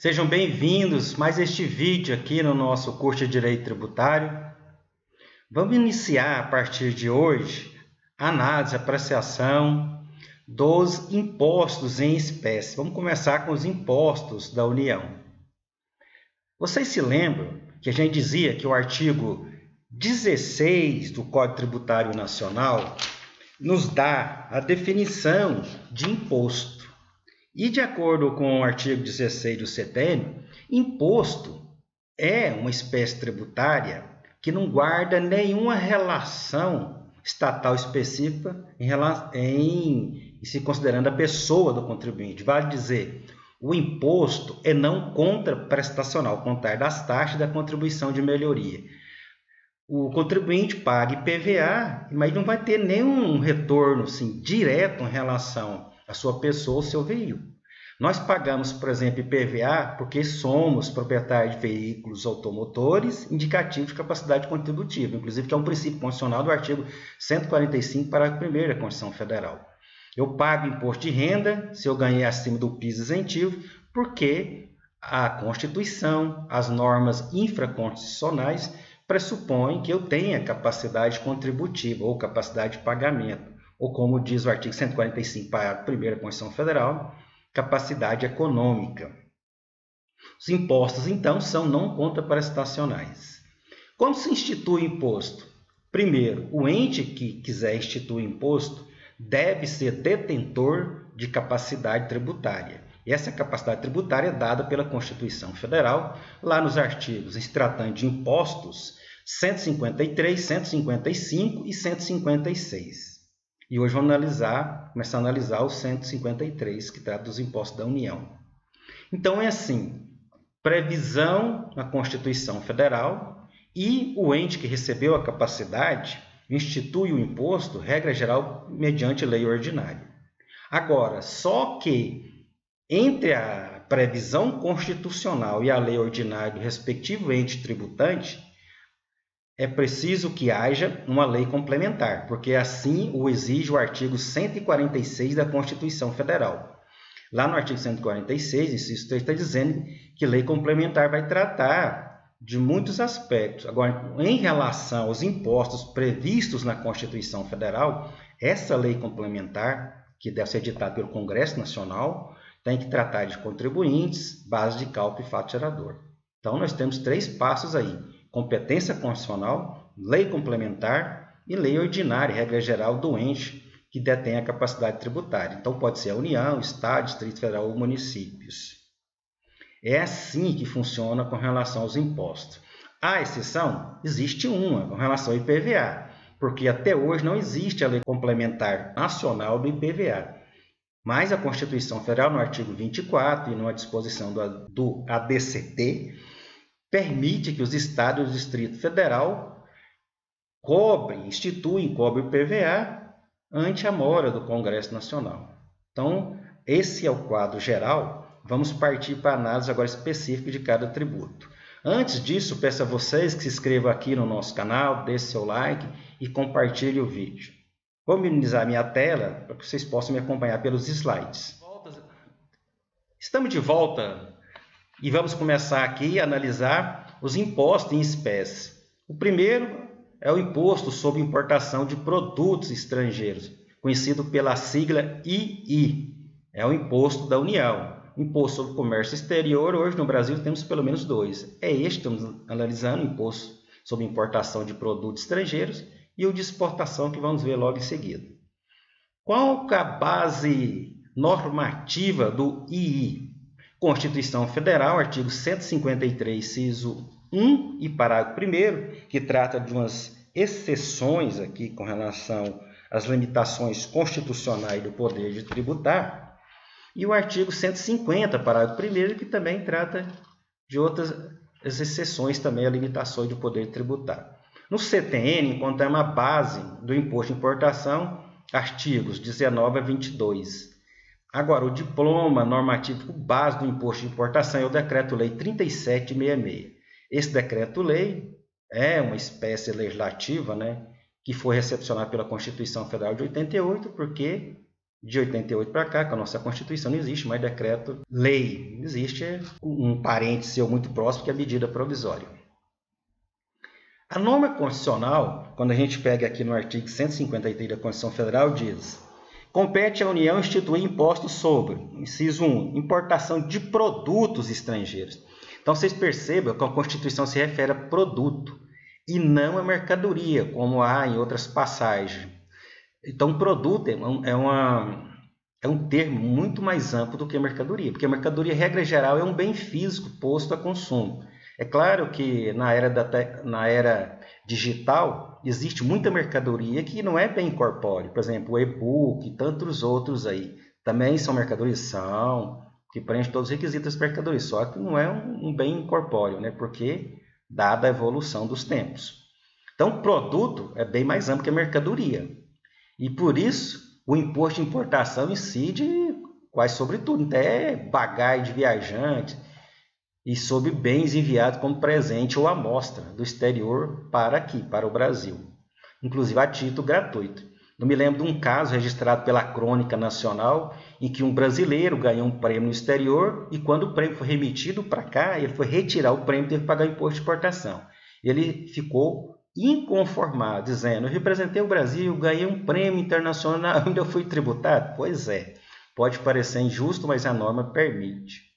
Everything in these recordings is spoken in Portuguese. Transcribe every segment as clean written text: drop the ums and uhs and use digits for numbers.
Sejam bem-vindos a mais este vídeo aqui no nosso curso de Direito Tributário. Vamos iniciar a partir de hoje a análise, a apreciação dos impostos em espécie. Vamos começar com os impostos da União. Vocês se lembram que a gente dizia que o artigo 16 do Código Tributário Nacional nos dá a definição de imposto. E de acordo com o artigo 16 do CTN, imposto é uma espécie tributária que não guarda nenhuma relação estatal específica em se considerando a pessoa do contribuinte. Vale dizer, o imposto é não contraprestacional, contrário das taxas da contribuição de melhoria. O contribuinte paga IPVA, mas não vai ter nenhum retorno assim, direto em relação à sua pessoa ou seu veículo. Nós pagamos, por exemplo, IPVA porque somos proprietários de veículos automotores indicativos de capacidade contributiva, inclusive que é um princípio constitucional do artigo 145, parágrafo 1º da Constituição Federal. Eu pago imposto de renda se eu ganhei acima do piso isentivo, porque a Constituição, as normas infraconstitucionais pressupõem que eu tenha capacidade contributiva ou capacidade de pagamento, ou como diz o artigo 145, parágrafo 1º da Constituição Federal, capacidade econômica. Os impostos, então, são não contraprestacionais. Como se institui o imposto? Primeiro, o ente que quiser instituir imposto deve ser detentor de capacidade tributária. E essa capacidade tributária é dada pela Constituição Federal, lá nos artigos, em se tratando de impostos, 153, 155 e 156. E hoje vamos começar a analisar o 153, que trata dos impostos da União. Então, é assim, previsão na Constituição Federal e o ente que recebeu a capacidade institui o imposto, regra geral, mediante lei ordinária. Agora, só que entre a previsão constitucional e a lei ordinária do respectivo ente tributante, é preciso que haja uma lei complementar, porque assim o exige o artigo 146 da Constituição Federal. Lá no artigo 146, inciso 3, está dizendo que lei complementar vai tratar de muitos aspectos. Agora, em relação aos impostos previstos na Constituição Federal, essa lei complementar, que deve ser editada pelo Congresso Nacional, tem que tratar de contribuintes, base de cálculo e fato gerador. Então, nós temos 3 passos aí: competência constitucional, lei complementar e lei ordinária, regra geral do ente que detém a capacidade tributária. Então, pode ser a União, Estado, Distrito Federal ou municípios. É assim que funciona com relação aos impostos. A exceção, existe uma com relação ao IPVA, porque até hoje não existe a lei complementar nacional do IPVA. Mas a Constituição Federal, no artigo 24 e numa disposição do ADCT, permite que os estados e o Distrito Federal instituem o IPVA ante a mora do Congresso Nacional. Então, esse é o quadro geral. Vamos partir para a análise agora específica de cada tributo. Antes disso, peço a vocês que se inscrevam aqui no nosso canal, deixe seu like e compartilhe o vídeo. Vou minimizar minha tela para que vocês possam me acompanhar pelos slides. Estamos de volta e vamos começar aqui a analisar os impostos em espécie. O primeiro é o imposto sobre importação de produtos estrangeiros, conhecido pela sigla II. É o imposto da União. Imposto sobre comércio exterior, hoje no Brasil temos pelo menos 2. É este que estamos analisando, o imposto sobre importação de produtos estrangeiros e o de exportação, que vamos ver logo em seguida. Qual é a base normativa do II? Constituição Federal, artigo 153, inciso 1 e parágrafo 1º, que trata de umas exceções aqui com relação às limitações constitucionais do poder de tributar, e o artigo 150, parágrafo 1º, que também trata de outras exceções também a limitações do poder de tributar. No CTN, encontramos a base do imposto de importação, artigos 19 a 22. Agora, o diploma normativo base do imposto de importação é o Decreto-Lei 3766. Esse Decreto-Lei é uma espécie legislativa, que foi recepcionada pela Constituição Federal de 88, porque De 88 para cá, com a nossa Constituição, não existe mais decreto-lei. Existe um parente seu muito próximo, que é a medida provisória. A norma constitucional, quando a gente pega aqui no artigo 153 da Constituição Federal, diz: compete à União instituir impostos sobre, inciso 1, importação de produtos estrangeiros. Então, vocês percebam que a Constituição se refere a produto e não a mercadoria, como há em outras passagens. Então, produto é um termo muito mais amplo do que mercadoria, porque a mercadoria, regra geral, é um bem físico posto a consumo. É claro que na era digital existe muita mercadoria que não é bem corpóreo. Por exemplo, o e-book e tantos outros aí. Também são mercadorias, que preenchem todos os requisitos das mercadorias, só que não é um bem incorpóreo, né? Porque dada a evolução dos tempos. Então, produto é bem mais amplo que a mercadoria. E por isso, o imposto de importação incide quase sobre tudo, até bagagem de viajante e sobre bens enviados como presente ou amostra do exterior para aqui, para o Brasil, inclusive a título gratuito. Eu me lembro de um caso registrado pela Crônica Nacional, em que um brasileiro ganhou um prêmio no exterior e quando o prêmio foi remetido para cá, ele foi retirar o prêmio e teve que pagar o imposto de importação. Ele ficou inconformado, dizendo: eu representei o Brasil, ganhei um prêmio internacional, ainda fui tributado? Pois é, pode parecer injusto, mas a norma permite.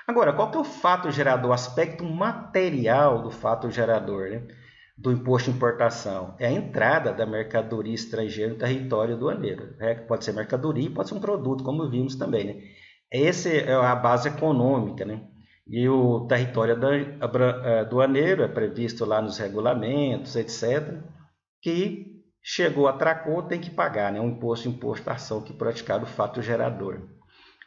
Agora, qual que é o fato gerador, o aspecto material do fato gerador, né, do imposto de importação? É a entrada da mercadoria estrangeira no território aduaneiro. Pode ser mercadoria, pode ser um produto, como vimos também, né? Essa é a base econômica, né? E o território aduaneiro é previsto lá nos regulamentos, etc., que chegou, atracou, tem que pagar, né? Um imposto de importação que é praticado o fato gerador.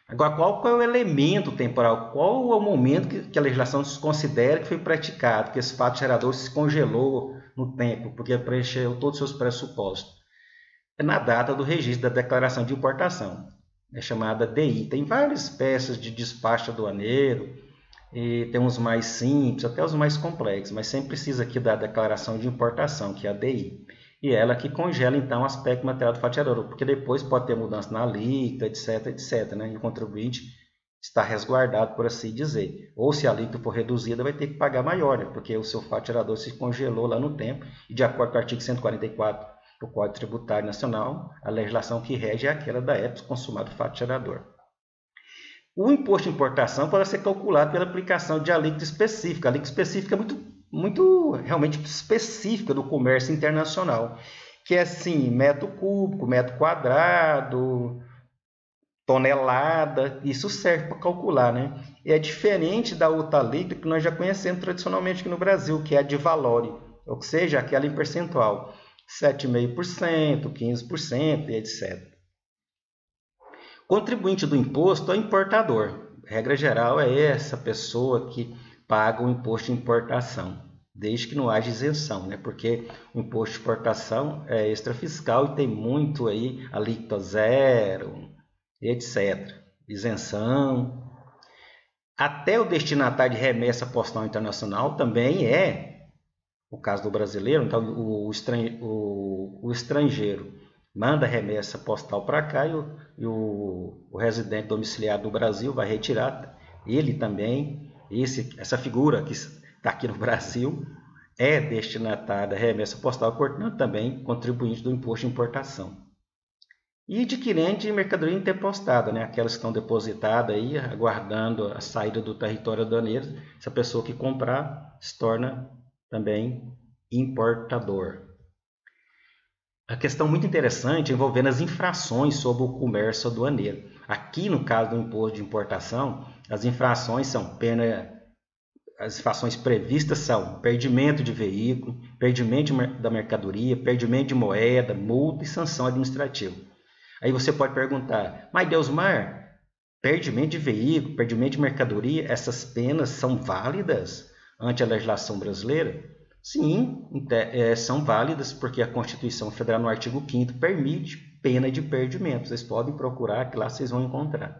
Agora, qual é o elemento temporal? Qual é o momento que a legislação considera que foi praticado, que esse fato gerador se congelou no tempo, porque preencheu todos os seus pressupostos? É na data do registro da declaração de importação, é chamada DI. Tem várias espécies de despacho aduaneiro, e tem uns mais simples, até os mais complexos, mas sempre precisa aqui da declaração de importação, que é a DI. E ela que congela, então, o aspecto material do fato gerador, porque depois pode ter mudança na alíquota, etc., né? E o contribuinte está resguardado, por assim dizer. Ou se a alíquota for reduzida, vai ter que pagar maior, né? Porque o seu fato gerador se congelou lá no tempo, e de acordo com o artigo 144 do Código Tributário Nacional, a legislação que rege é aquela da época consumado o fato gerador. O imposto de importação pode ser calculado pela aplicação de alíquota específica. A alíquota específica é muito realmente específica do comércio internacional, que é assim, metro cúbico, metro quadrado, tonelada, isso serve para calcular, né? E é diferente da outra alíquota que nós já conhecemos tradicionalmente aqui no Brasil, que é a de valore, ou seja, aquela em percentual, 7,5%, 15% e etc. Contribuinte do imposto é o importador. A regra geral é essa pessoa que paga o imposto de importação, desde que não haja isenção, né? Porque o imposto de importação é extrafiscal e tem muito aí, alíquota zero, etc. Isenção. Até o destinatário de remessa postal internacional também é o caso do brasileiro. Então, o estrangeiro manda remessa postal para cá e o residente domiciliado no Brasil vai retirar. Ele também, essa figura que está aqui no Brasil, é destinatária da remessa postal, portanto também contribuinte do imposto de importação. E adquirente de mercadoria interpostada, né? Aquelas que estão depositadas aí, aguardando a saída do território aduaneiro. Essa pessoa que comprar se torna também importador. A questão muito interessante envolvendo as infrações sobre o comércio aduaneiro. Aqui, no caso do imposto de importação, as infrações são as infrações previstas são perdimento de veículo, perdimento da mercadoria, perdimento de moeda, multa e sanção administrativa. Aí você pode perguntar: mas Deusmar, perdimento de veículo, perdimento de mercadoria, essas penas são válidas ante a legislação brasileira? Sim, são válidas porque a Constituição Federal, no artigo 5º, permite pena de perdimento. Vocês podem procurar, que lá vocês vão encontrar.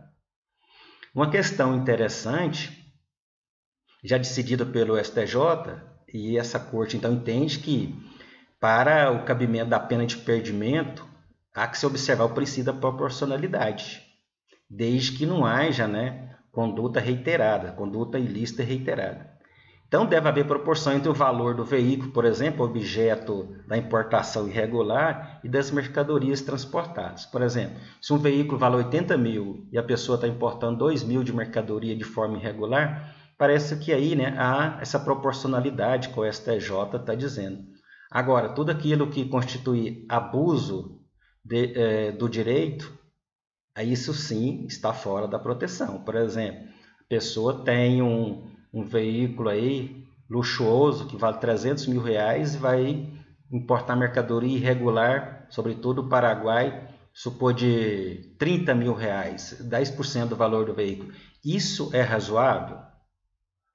Uma questão interessante, já decidida pelo STJ, e essa corte então entende que para o cabimento da pena de perdimento, há que se observar o princípio da proporcionalidade, desde que não haja, né, conduta reiterada, conduta ilícita reiterada. Então, deve haver proporção entre o valor do veículo, por exemplo, objeto da importação irregular, e das mercadorias transportadas. Por exemplo, se um veículo vale 80 mil e a pessoa está importando 2 mil de mercadoria de forma irregular, parece que aí, né, há essa proporcionalidade que o STJ está dizendo. Agora, tudo aquilo que constitui abuso do direito, isso sim está fora da proteção. Por exemplo, a pessoa tem um veículo aí luxuoso que vale 300 mil reais e vai importar mercadoria irregular, sobretudo do Paraguai, supor de 30 mil reais, 10% do valor do veículo. Isso é razoável?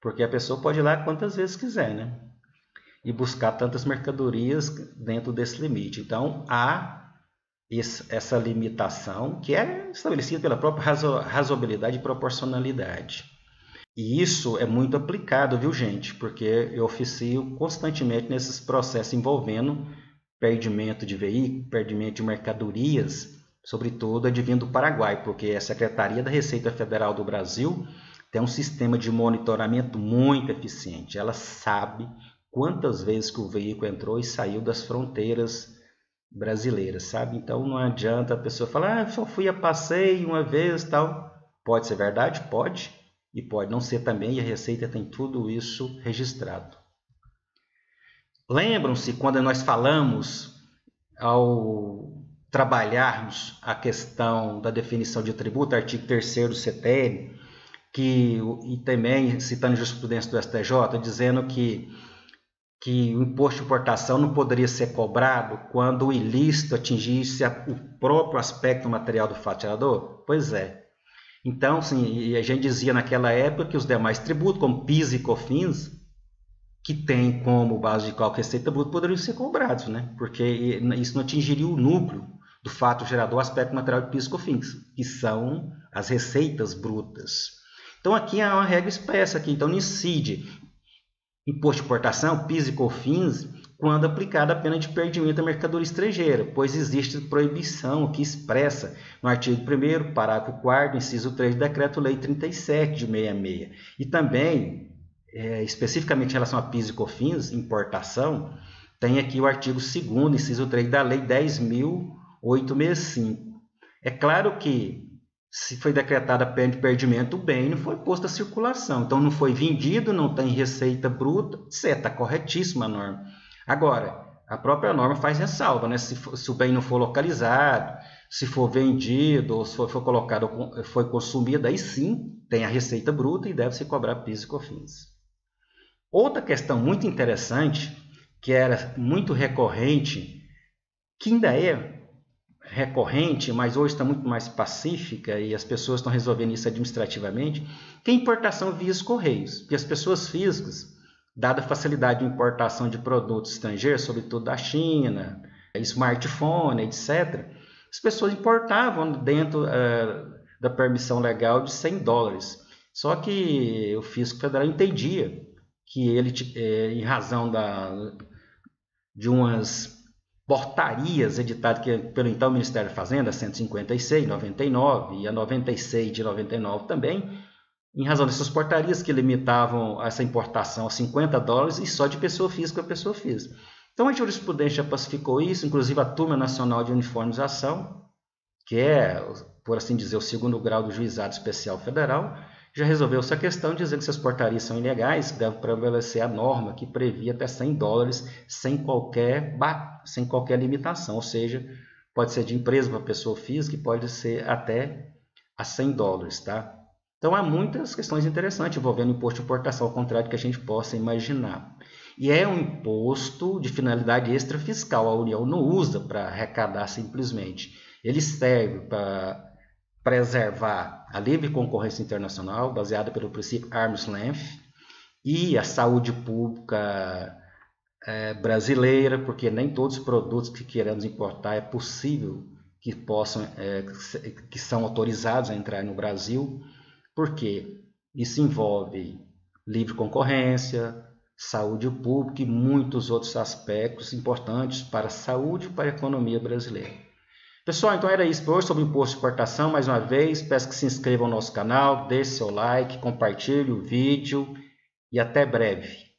Porque a pessoa pode ir lá quantas vezes quiser, né? E buscar tantas mercadorias dentro desse limite. Então, há essa limitação que é estabelecida pela própria razoabilidade e proporcionalidade. E isso é muito aplicado, viu, gente? Porque eu oficio constantemente nesses processos envolvendo perdimento de veículo, perdimento de mercadorias, sobretudo advindo do Paraguai, porque a Secretaria da Receita Federal do Brasil tem um sistema de monitoramento muito eficiente. Ela sabe quantas vezes que o veículo entrou e saiu das fronteiras brasileiras, sabe? Então não adianta a pessoa falar, só fui a passeio uma vez, tal. Pode ser verdade? Pode. E pode não ser também, e a Receita tem tudo isso registrado. Lembram-se quando nós falamos, ao trabalharmos a questão da definição de tributo, artigo 3º do CTN, e também citando jurisprudência do STJ, dizendo que o imposto de importação não poderia ser cobrado quando o ilícito atingisse o próprio aspecto material do fato gerador? Pois é. Então, sim, a gente dizia naquela época que os demais tributos, como PIS e COFINS, que tem como base de cálculo receita bruta, poderiam ser cobrados, né? Porque isso não atingiria o núcleo do fato gerador, aspecto material de PIS e COFINS, que são as receitas brutas. Então, aqui há uma regra expressa, aqui, então não incide imposto de importação, PIS e COFINS, quando aplicada a pena de perdimento da mercadoria estrangeira, pois existe proibição que expressa no artigo 1º, parágrafo 4º, inciso 3 do Decreto-Lei 37 de 66. E também, especificamente em relação a PIS e COFINS, importação, tem aqui o artigo 2º, inciso 3 da Lei 10.865. É claro que, se foi decretada a pena de perdimento, o bem não foi posto à circulação. Então, não foi vendido, não tem receita bruta, etc. Está corretíssima a norma. Agora, a própria norma faz ressalva, né? Se o bem não for localizado, se for vendido, ou se for colocado, foi consumido, aí sim tem a receita bruta e deve-se cobrar PIS e COFINS. Outra questão muito interessante, que era muito recorrente, que ainda é recorrente, mas hoje está muito mais pacífica e as pessoas estão resolvendo isso administrativamente, que é a importação via os correios. Porque as pessoas físicas, dada a facilidade de importação de produtos estrangeiros, sobretudo da China, smartphone, etc., as pessoas importavam dentro da permissão legal de $100. Só que o fisco federal entendia que ele, em razão de umas portarias editadas pelo então Ministério da Fazenda, 156, 99 e a 96 de 99 também, em razão dessas portarias que limitavam essa importação a $50 e só de pessoa física a pessoa física. Então a jurisprudência já pacificou isso, inclusive a Turma Nacional de Uniformização, que é, por assim dizer, o 2º grau do Juizado Especial Federal, já resolveu essa questão, dizendo que essas portarias são ilegais, que deve prevalecer a norma que previa até $100 sem qualquer limitação, ou seja, pode ser de empresa para pessoa física e pode ser até a $100, tá? Então há muitas questões interessantes envolvendo o imposto de importação, ao contrário do que a gente possa imaginar. E é um imposto de finalidade extrafiscal, a União não usa para arrecadar simplesmente. Ele serve para preservar a livre concorrência internacional, baseada pelo princípio Arm's Length, e a saúde pública brasileira, porque nem todos os produtos que queremos importar é possível que que são autorizados a entrar no Brasil, porque isso envolve livre concorrência, saúde pública e muitos outros aspectos importantes para a saúde e para a economia brasileira. Pessoal, então era isso por hoje sobre o imposto de importação. Mais uma vez, peço que se inscrevam no nosso canal, deixe seu like, compartilhe o vídeo e até breve.